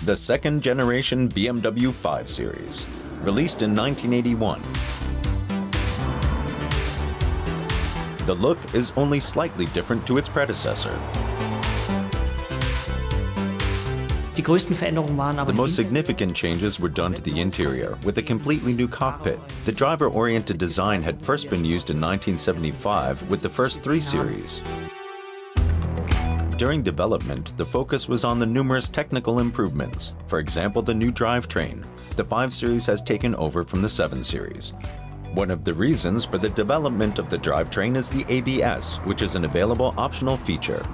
The second generation BMW 5 Series, released in 1981. The look is only slightly different to its predecessor. The most significant changes were done to the interior, with a completely new cockpit. The driver-oriented design had first been used in 1975 with the first 3 Series. During development, the focus was on the numerous technical improvements. For example, the new drivetrain. The 5 Series has taken over from the 7 Series. One of the reasons for the development of the drivetrain is the ABS, which is an available optional feature.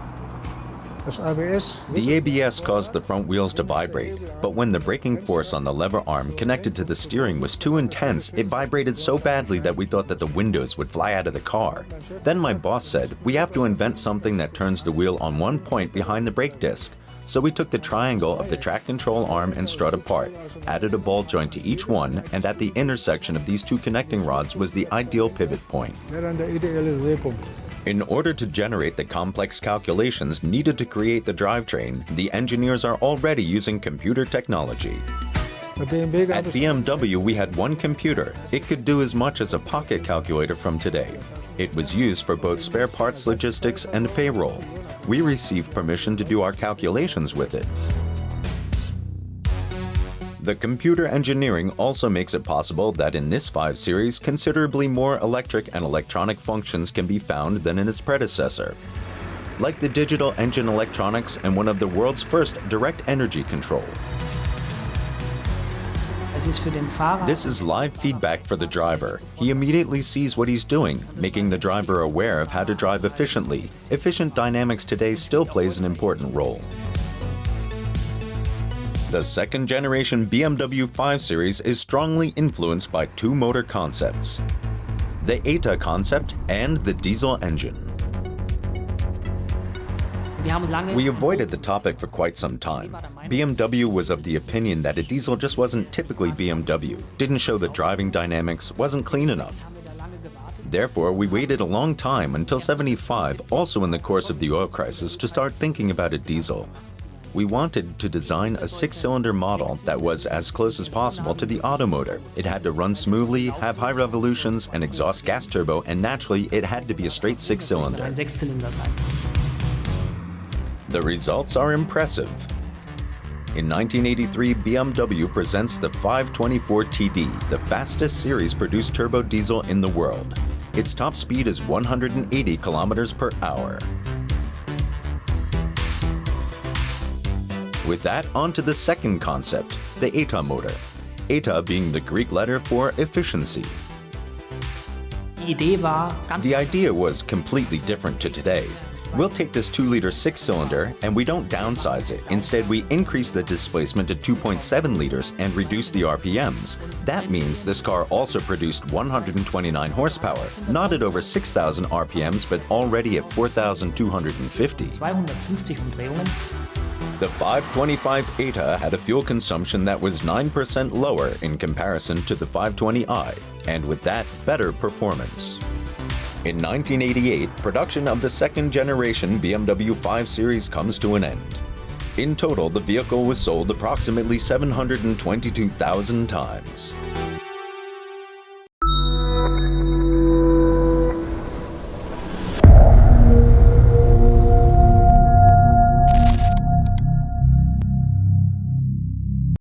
The ABS caused the front wheels to vibrate, but when the braking force on the lever arm connected to the steering was too intense, it vibrated so badly that we thought that the windows would fly out of the car. Then my boss said, we have to invent something that turns the wheel on one point behind the brake disc. So we took the triangle of the track control arm and strut apart, added a ball joint to each one, and at the intersection of these 2 connecting rods was the ideal pivot point. In order to generate the complex calculations needed to create the drivetrain, the engineers are already using computer technology. At BMW, we had one computer. It could do as much as a pocket calculator from today. It was used for both spare parts logistics and payroll. We received permission to do our calculations with it. The computer engineering also makes it possible that in this 5 Series, considerably more electric and electronic functions can be found than in its predecessor, like the digital engine electronics and one of the world's first direct energy control. This is live feedback for the driver. He immediately sees what he's doing, making the driver aware of how to drive efficiently. Efficient dynamics today still plays an important role. The second generation BMW 5 Series is strongly influenced by 2 motor concepts: the ETA concept and the diesel engine. We avoided the topic for quite some time. BMW was of the opinion that a diesel just wasn't typically BMW, didn't show the driving dynamics, wasn't clean enough. Therefore, we waited a long time until '75, also in the course of the oil crisis, to start thinking about a diesel. We wanted to design a 6-cylinder model that was as close as possible to the automotor. It had to run smoothly, have high revolutions, and exhaust gas turbo, and naturally, it had to be a straight 6-cylinder. The results are impressive. In 1983, BMW presents the 524TD, the fastest series-produced turbo diesel in the world. Its top speed is 180 kilometers per hour. With that, on to the second concept, the ETA motor. ETA being the Greek letter for efficiency. The idea was completely different to today. We'll take this 2-liter 6-cylinder and we don't downsize it. Instead, we increase the displacement to 2.7 liters and reduce the RPMs. That means this car also produced 129 horsepower, not at over 6,000 RPMs, but already at 4,250. The 525 ETA had a fuel consumption that was 9% lower in comparison to the 520i, and with that, better performance. In 1988, production of the second generation BMW 5 Series comes to an end. In total, the vehicle was sold approximately 722,000 times.